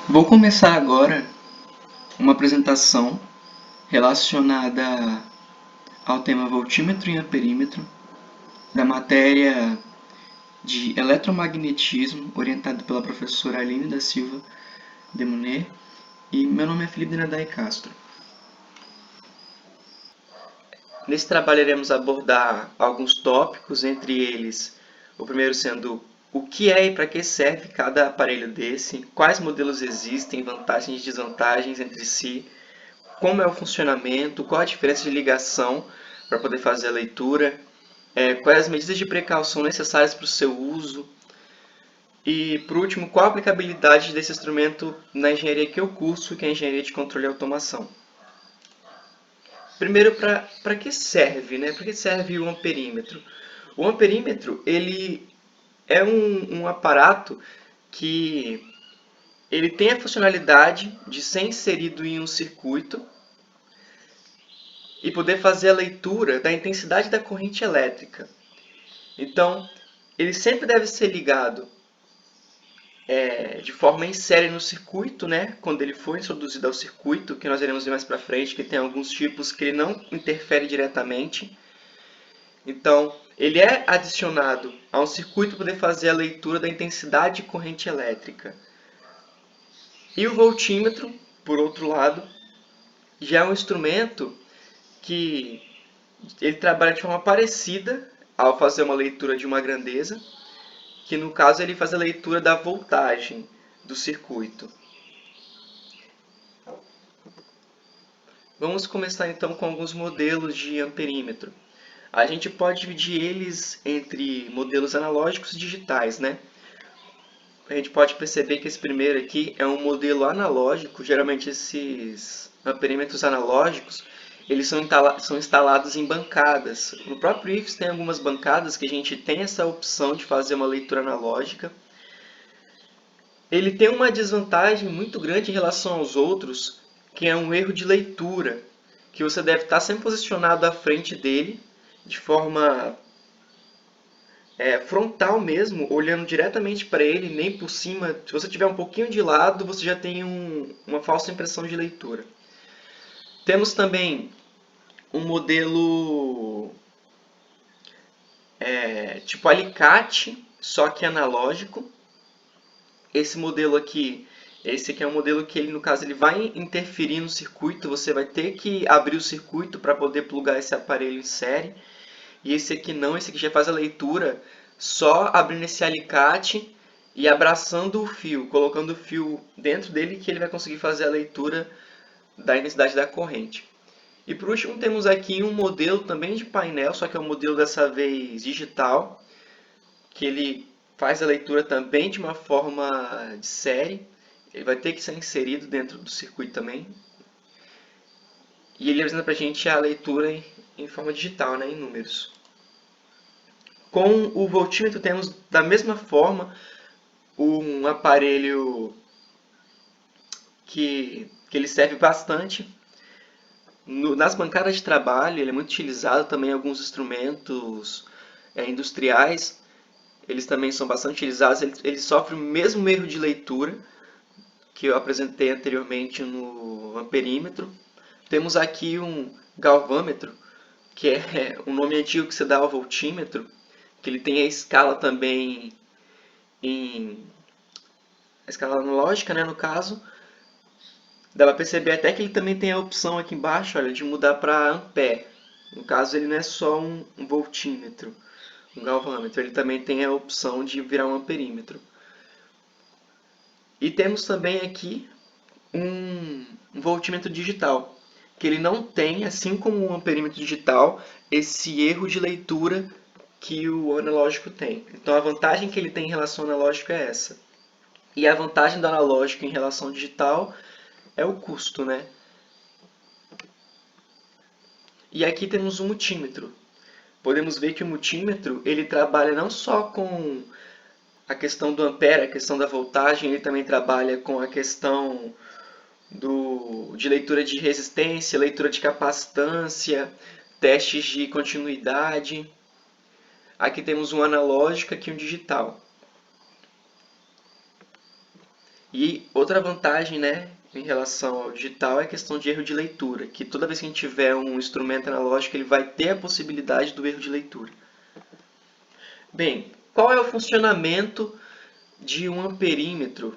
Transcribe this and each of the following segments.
Vou começar agora uma apresentação relacionada ao tema voltímetro e amperímetro da matéria de eletromagnetismo, orientada pela professora Aline da Silva Demonet, e meu nome é Felipe Nadai Castro. Nesse trabalho iremos abordar alguns tópicos, entre eles o primeiro sendo o que é e para que serve cada aparelho desse, quais modelos existem, vantagens e desvantagens entre si, como é o funcionamento, qual a diferença de ligação para poder fazer a leitura, quais as medidas de precaução necessárias para o seu uso e, por último, qual a aplicabilidade desse instrumento na engenharia que eu curso, que é a engenharia de controle e automação. Primeiro, para que serve, né? Para que serve o amperímetro? O amperímetro ele é um aparato que ele tem a funcionalidade de ser inserido em um circuito e poder fazer a leitura da intensidade da corrente elétrica. Então, ele sempre deve ser ligado de forma em série no circuito, né? Quando ele for introduzido ao circuito, que nós iremos ver mais para frente, que tem alguns tipos que ele não interfere diretamente. Então, ele é adicionado a um circuito para poder fazer a leitura da intensidade de corrente elétrica. E o voltímetro, por outro lado, já é um instrumento que ele trabalha de forma parecida ao fazer uma leitura de uma grandeza, que no caso ele faz a leitura da voltagem do circuito. Vamos começar então com alguns modelos de amperímetro. A gente pode dividir eles entre modelos analógicos e digitais, né? A gente pode perceber que esse primeiro aqui é um modelo analógico. Geralmente esses amperímetros analógicos eles são instalados em bancadas. No próprio IFES tem algumas bancadas que a gente tem essa opção de fazer uma leitura analógica. Ele tem uma desvantagem muito grande em relação aos outros, que é um erro de leitura, que você deve estar sempre posicionado à frente dele, de forma frontal mesmo, olhando diretamente para ele, nem por cima. Se você tiver um pouquinho de lado, você já tem uma falsa impressão de leitura. Temos também um modelo tipo alicate, só que analógico. Esse aqui é um modelo que ele, no caso, ele vai interferir no circuito. Você vai ter que abrir o circuito para poder plugar esse aparelho em série. E esse aqui não, esse aqui já faz a leitura só abrindo esse alicate e abraçando o fio, colocando o fio dentro dele que ele vai conseguir fazer a leitura da intensidade da corrente. E por último temos aqui um modelo também de painel, só que é um modelo dessa vez digital, que ele faz a leitura também de uma forma de série. Ele vai ter que ser inserido dentro do circuito também. E ele apresenta para a gente a leitura em forma digital, né, em números. Com o voltímetro temos da mesma forma um aparelho que ele serve bastante. Nas bancadas de trabalho ele é muito utilizado também em alguns instrumentos industriais. Eles também são bastante utilizados. Ele sofre o mesmo erro de leitura que eu apresentei anteriormente no amperímetro. Temos aqui um galvâmetro, que é um nome antigo que se dá ao voltímetro, que ele tem a escala também em a escala analógica, né, no caso. Dá para perceber até que ele também tem a opção aqui embaixo, olha, de mudar para ampere. No caso, ele não é só um voltímetro, um galvâmetro, ele também tem a opção de virar um amperímetro. E temos também aqui um voltímetro digital, que ele não tem, assim como o amperímetro digital, esse erro de leitura que o analógico tem. Então a vantagem que ele tem em relação ao analógico é essa. E a vantagem do analógico em relação ao digital é o custo, né? E aqui temos o multímetro. Podemos ver que o multímetro ele trabalha não só com a questão do ampere, a questão da voltagem, ele também trabalha com a questão de leitura de resistência, leitura de capacitância, testes de continuidade. Aqui temos um analógico e um digital. E outra vantagem, né, em relação ao digital é a questão de erro de leitura, que toda vez que a gente tiver um instrumento analógico, ele vai ter a possibilidade do erro de leitura. Bem, qual é o funcionamento de um amperímetro?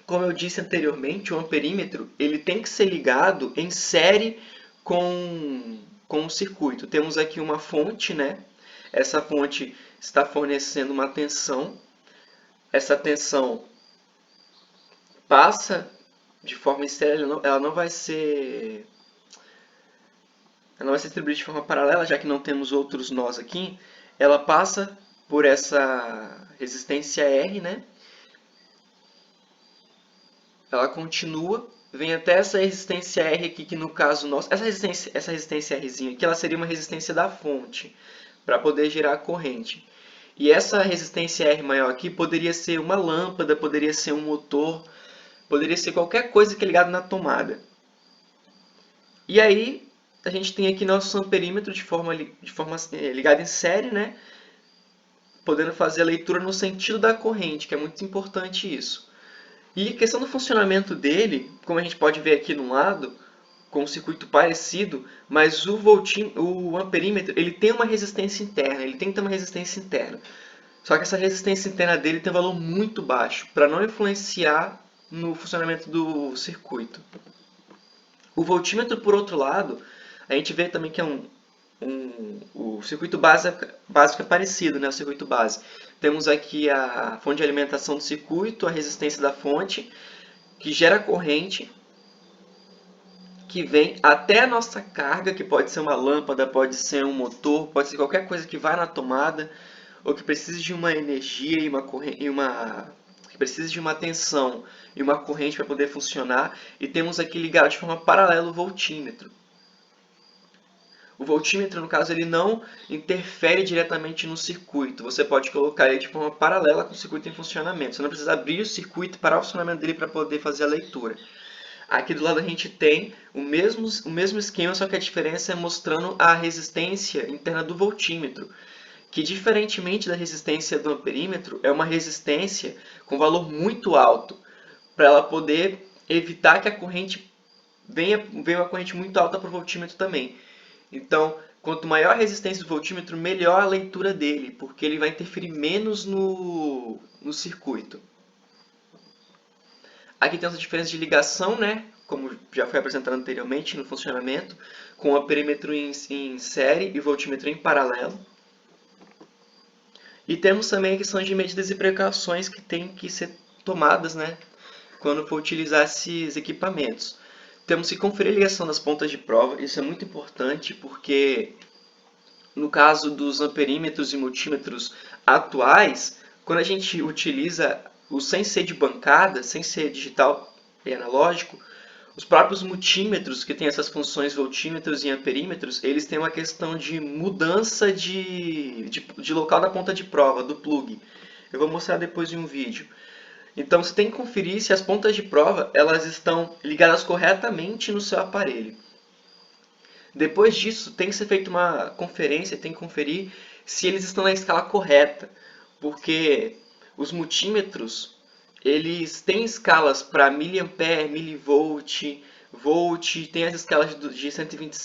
Como eu disse anteriormente, o amperímetro ele tem que ser ligado em série com o circuito. Temos aqui uma fonte, né? Essa fonte está fornecendo uma tensão. Essa tensão passa de forma estéril, ela não vai ser distribuída de forma paralela, já que não temos outros nós aqui. Ela passa por essa resistência R, né? Ela continua, vem até essa resistência R aqui, que no caso nosso, essa resistência Rzinha aqui, ela seria uma resistência da fonte, para poder gerar a corrente. E essa resistência R maior aqui poderia ser uma lâmpada, poderia ser um motor, poderia ser qualquer coisa que é ligada na tomada. E aí, a gente tem aqui nosso amperímetro de forma ligada em série, né? Podendo fazer a leitura no sentido da corrente, que é muito importante isso. E a questão do funcionamento dele, como a gente pode ver aqui no lado, com um circuito parecido, mas o amperímetro ele tem uma resistência interna, ele tem que ter uma resistência interna. Só que essa resistência interna dele tem um valor muito baixo, para não influenciar no funcionamento do circuito. O voltímetro, por outro lado, a gente vê também que é o circuito básico é parecido, né? O circuito base. Temos aqui a fonte de alimentação do circuito, a resistência da fonte, que gera corrente, que vem até a nossa carga, que pode ser uma lâmpada, pode ser um motor, pode ser qualquer coisa que vá na tomada, ou que precise de uma energia e uma corrente, que precise de uma tensão e uma corrente para poder funcionar. E temos aqui ligado de forma paralela o voltímetro. O voltímetro, no caso, ele não interfere diretamente no circuito. Você pode colocar ele de forma paralela com o circuito em funcionamento. Você não precisa abrir o circuito e parar o funcionamento dele para poder fazer a leitura. Aqui do lado a gente tem o mesmo esquema, só que a diferença é mostrando a resistência interna do voltímetro, que diferentemente da resistência do amperímetro, é uma resistência com valor muito alto, para ela poder evitar que a corrente venha uma corrente muito alta para o voltímetro também. Então, quanto maior a resistência do voltímetro, melhor a leitura dele, porque ele vai interferir menos no circuito. Aqui temos a diferença de ligação, né? Como já foi apresentado anteriormente no funcionamento, com o amperímetro em série e o voltímetro em paralelo. E temos também a questão de medidas e precauções que têm que ser tomadas, né, quando for utilizar esses equipamentos. Temos que conferir a ligação das pontas de prova, isso é muito importante porque no caso dos amperímetros e multímetros atuais, quando a gente utiliza o sem ser de bancada, sem ser digital e analógico, os próprios multímetros, que têm essas funções voltímetros e amperímetros, eles têm uma questão de mudança de local da ponta de prova, do plug. Eu vou mostrar depois em um vídeo. Então você tem que conferir se as pontas de prova elas estão ligadas corretamente no seu aparelho. Depois disso, tem que ser feita uma conferência, tem que conferir se eles estão na escala correta, porque os multímetros eles têm escalas para miliampere, milivolt, volt, tem as escalas de 120,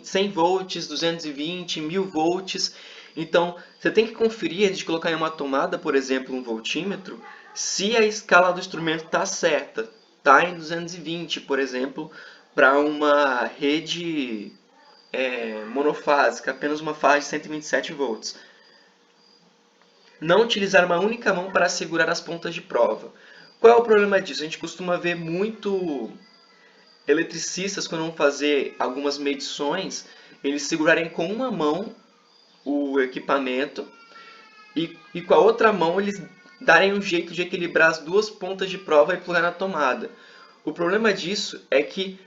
100 volts, 220, 1000 volts. Então, você tem que conferir antes de colocar em uma tomada, por exemplo, um voltímetro, se a escala do instrumento está certa. Está em 220, por exemplo, para uma rede monofásica, apenas uma fase de 127 volts. Não utilizar uma única mão para segurar as pontas de prova. Qual é o problema disso? A gente costuma ver muito eletricistas, quando vão fazer algumas medições, eles segurarem com uma mão o equipamento e com a outra mão eles darem um jeito de equilibrar as duas pontas de prova e plugar na tomada. O problema disso é que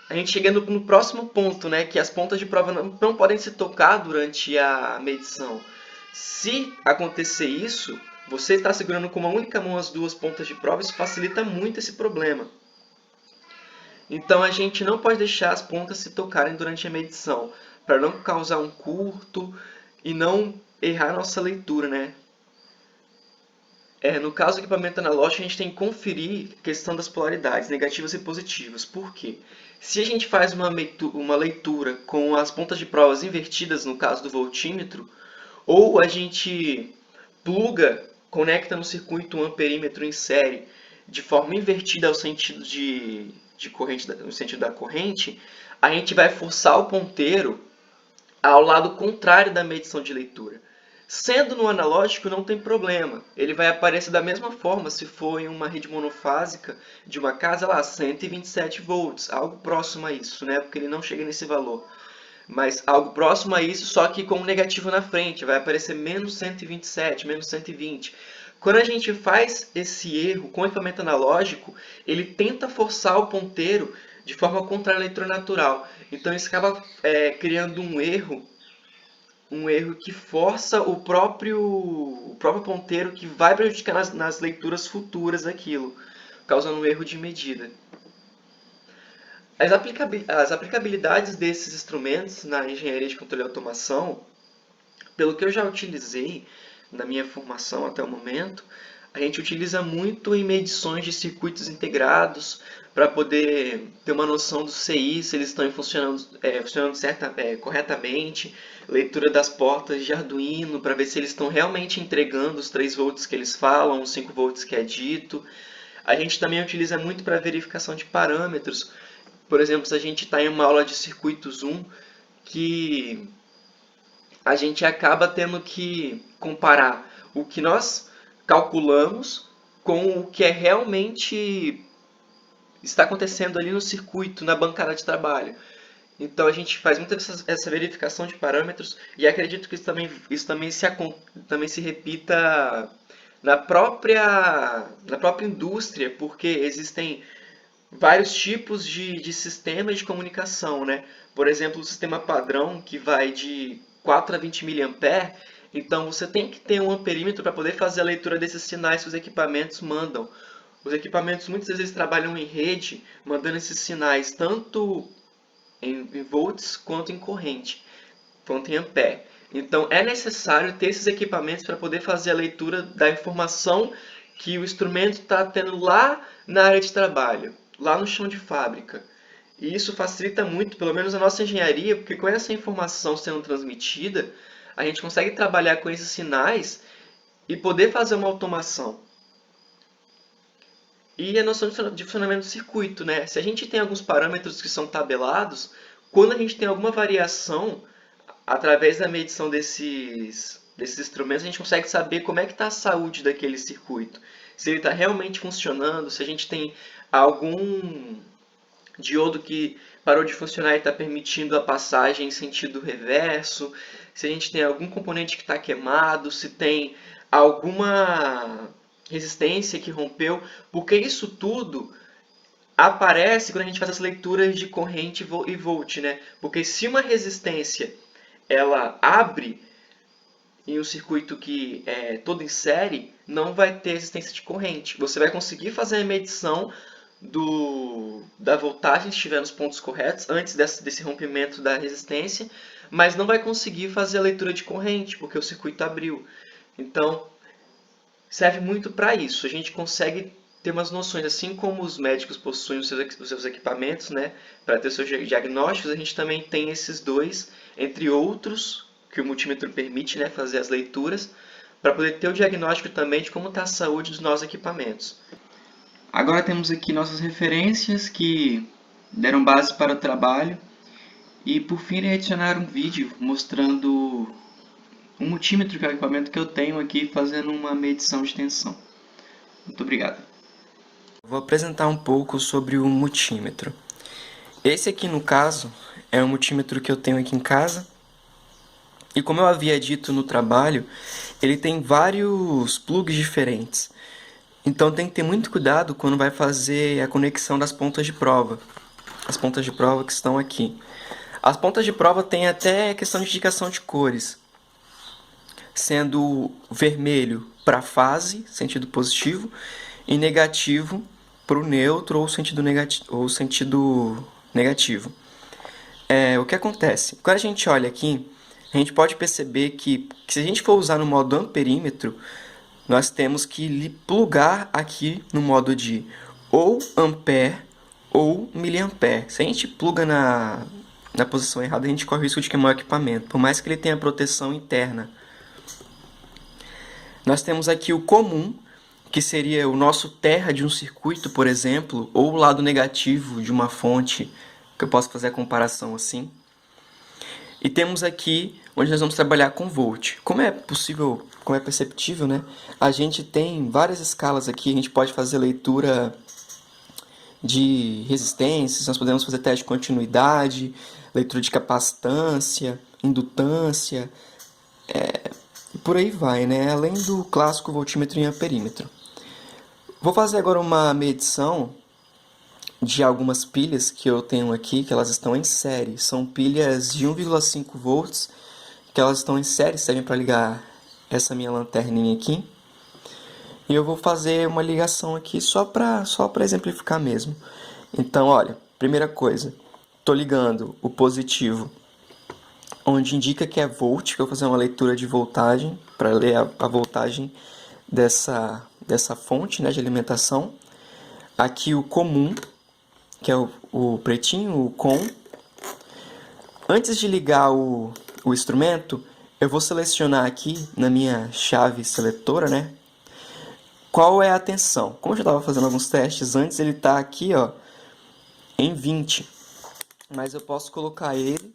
a gente chega no próximo ponto, né, que as pontas de prova não podem se tocar durante a medição. Se acontecer isso, você está segurando com uma única mão as duas pontas de prova, isso facilita muito esse problema. Então a gente não pode deixar as pontas se tocarem durante a medição, para não causar um curto e não errar nossa leitura, né? No caso do equipamento analógico, a gente tem que conferir a questão das polaridades, negativas e positivas. Por quê? Se a gente faz uma leitura com as pontas de provas invertidas, no caso do voltímetro, ou a gente conecta no circuito um amperímetro em série de forma invertida ao sentido de corrente, no sentido da corrente, a gente vai forçar o ponteiro ao lado contrário da medição de leitura. Sendo no analógico, não tem problema. Ele vai aparecer da mesma forma se for em uma rede monofásica de uma casa, lá, 127 volts, algo próximo a isso, né? Porque ele não chega nesse valor. Mas algo próximo a isso, só que com um negativo na frente, vai aparecer menos 127, menos 120. Quando a gente faz esse erro com o equipamento analógico, ele tenta forçar o ponteiro de forma contrária à leitura natural. Então isso acaba criando um erro que força o próprio ponteiro, que vai prejudicar nas leituras futuras aquilo, causando um erro de medida. As aplicabilidades desses instrumentos na engenharia de controle e automação, pelo que eu já utilizei na minha formação até o momento, a gente utiliza muito em medições de circuitos integrados para poder ter uma noção do CI, se eles estão funcionando corretamente, leitura das portas de Arduino para ver se eles estão realmente entregando os 3 volts que eles falam, os 5 volts que é dito. A gente também utiliza muito para verificação de parâmetros. Por exemplo, se a gente está em uma aula de circuitos 1, que a gente acaba tendo que comparar o que nós calculamos com o que realmente está acontecendo ali no circuito, na bancada de trabalho. Então a gente faz muita essa verificação de parâmetros e acredito que isso também se repita na própria indústria, porque existem vários tipos de sistemas de comunicação, né? Por exemplo, o sistema padrão que vai de 4 a 20 mA, então você tem que ter um amperímetro para poder fazer a leitura desses sinais que os equipamentos mandam. Os equipamentos muitas vezes trabalham em rede, mandando esses sinais tanto em volts quanto em corrente, quanto em ampere. Então é necessário ter esses equipamentos para poder fazer a leitura da informação que o instrumento está tendo lá na área de trabalho, lá no chão de fábrica. E isso facilita muito, pelo menos a nossa engenharia, porque com essa informação sendo transmitida, a gente consegue trabalhar com esses sinais e poder fazer uma automação. E a noção de funcionamento do circuito, né? Se a gente tem alguns parâmetros que são tabelados, quando a gente tem alguma variação, através da medição desses instrumentos, a gente consegue saber como é que está a saúde daquele circuito. Se ele está realmente funcionando, se a gente tem algum diodo que parou de funcionar e está permitindo a passagem em sentido reverso, se a gente tem algum componente que está queimado, se tem alguma resistência que rompeu, porque isso tudo aparece quando a gente faz as leituras de corrente e volt, né? Porque se uma resistência ela abre em um circuito que é todo em série, não vai ter resistência de corrente. Você vai conseguir fazer a medição da voltagem se estiver nos pontos corretos, antes desse rompimento da resistência, mas não vai conseguir fazer a leitura de corrente, porque o circuito abriu. Então, serve muito para isso. A gente consegue ter umas noções, assim como os médicos possuem os seus equipamentos, né, para ter os seus diagnósticos, a gente também tem esses dois, entre outros, que o multímetro permite, né, fazer as leituras, para poder ter o diagnóstico também de como está a saúde dos nossos equipamentos. Agora temos aqui nossas referências que deram base para o trabalho, e por fim irei adicionar um vídeo mostrando um multímetro, que é o equipamento que eu tenho aqui, fazendo uma medição de tensão. Muito obrigado. Vou apresentar um pouco sobre o multímetro. Esse aqui, no caso, é um multímetro que eu tenho aqui em casa. E como eu havia dito no trabalho, ele tem vários plugs diferentes. Então tem que ter muito cuidado quando vai fazer a conexão das pontas de prova. As pontas de prova que estão aqui. As pontas de prova têm até questão de indicação de cores, sendo vermelho para fase, sentido positivo, e negativo para o neutro ou sentido negativo. O que acontece? Quando a gente olha aqui, a gente pode perceber que se a gente for usar no modo amperímetro, nós temos que plugar aqui no modo de ou ampere ou miliampere. Se a gente pluga na posição errada, a gente corre o risco de queimar o equipamento, por mais que ele tenha proteção interna. Nós temos aqui o comum, que seria o nosso terra de um circuito, por exemplo, ou o lado negativo de uma fonte, que eu posso fazer a comparação assim. E temos aqui onde nós vamos trabalhar com volt. Como é possível, como é perceptível, né? A gente tem várias escalas aqui, a gente pode fazer leitura de resistências, nós podemos fazer teste de continuidade, leitura de capacitância, indutância, e por aí vai, né? Além do clássico voltímetro e amperímetro. Vou fazer agora uma medição de algumas pilhas que eu tenho aqui, que elas estão em série. São pilhas de 1,5 volts, que elas estão em série, servem para ligar essa minha lanterninha aqui. E eu vou fazer uma ligação aqui só para exemplificar mesmo. Então, olha, primeira coisa, estou ligando o positivo, onde indica que é volt, que eu vou fazer uma leitura de voltagem, para ler a voltagem dessa fonte, né, de alimentação. Aqui o comum, que é o pretinho, o com. Antes de ligar o instrumento, eu vou selecionar aqui na minha chave seletora, né, qual é a tensão. Como eu já estava fazendo alguns testes antes, ele está aqui, ó, em 20. Mas eu posso colocar ele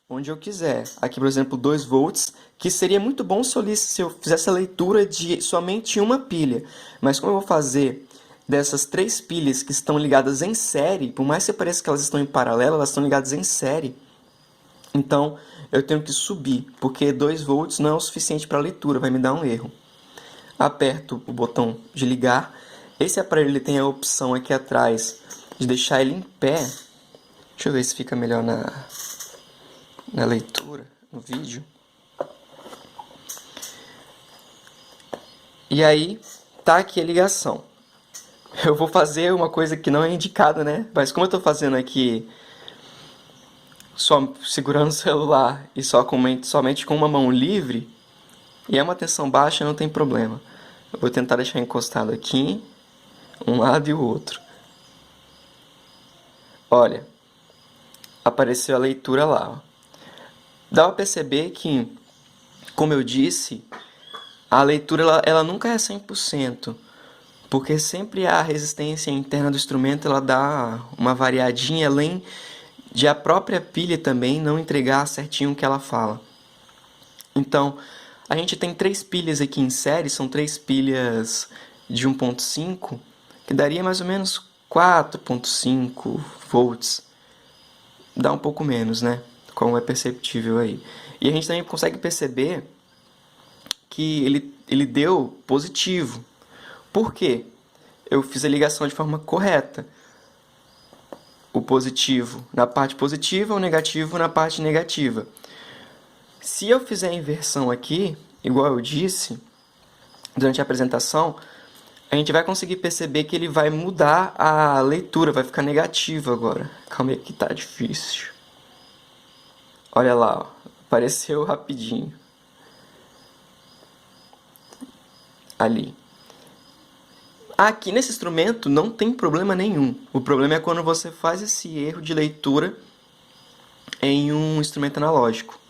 onde eu quiser. Aqui, por exemplo, 2 volts, que seria muito bom se eu fizesse a leitura de somente uma pilha. Mas como eu vou fazer dessas 3 pilhas que estão ligadas em série, por mais que pareça que elas estão em paralelo, elas estão ligadas em série. Então, eu tenho que subir, porque 2 volts não é o suficiente para a leitura, vai me dar um erro. Aperto o botão de ligar. Esse aparelho ele tem a opção aqui atrás de deixar ele em pé. Deixa eu ver se fica melhor na leitura, no vídeo. E aí, tá aqui a ligação. Eu vou fazer uma coisa que não é indicada, né? Mas como eu tô fazendo aqui só segurando o celular e somente com uma mão livre, e é uma tensão baixa, não tem problema. Eu vou tentar deixar encostado aqui, um lado e o outro. Olha, apareceu a leitura lá, ó. Dá para perceber que, como eu disse, a leitura ela nunca é 100%, porque sempre a resistência interna do instrumento ela dá uma variadinha, além de a própria pilha também não entregar certinho o que ela fala. Então, a gente tem 3 pilhas aqui em série, são 3 pilhas de 1.5, que daria mais ou menos 4.5 volts. Dá um pouco menos, né? Como é perceptível aí. E a gente também consegue perceber que ele deu positivo. Por quê? Eu fiz a ligação de forma correta. O positivo na parte positiva, o negativo na parte negativa. Se eu fizer a inversão aqui, igual eu disse durante a apresentação, a gente vai conseguir perceber que ele vai mudar a leitura, vai ficar negativo agora. Calma aí que tá difícil. Olha lá, ó, apareceu rapidinho. Ali. Aqui nesse instrumento não tem problema nenhum. O problema é quando você faz esse erro de leitura em um instrumento analógico.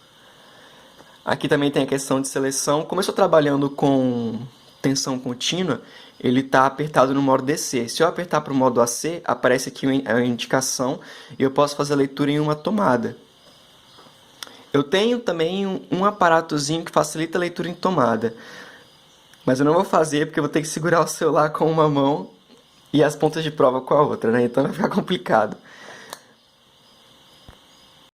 Aqui também tem a questão de seleção. Como eu estou trabalhando com tensão contínua, ele está apertado no modo DC. Se eu apertar para o modo AC, aparece aqui a indicação e eu posso fazer a leitura em uma tomada. Eu tenho também um aparatozinho que facilita a leitura em tomada. Mas eu não vou fazer porque eu vou ter que segurar o celular com uma mão e as pontas de prova com a outra, né? Então vai ficar complicado.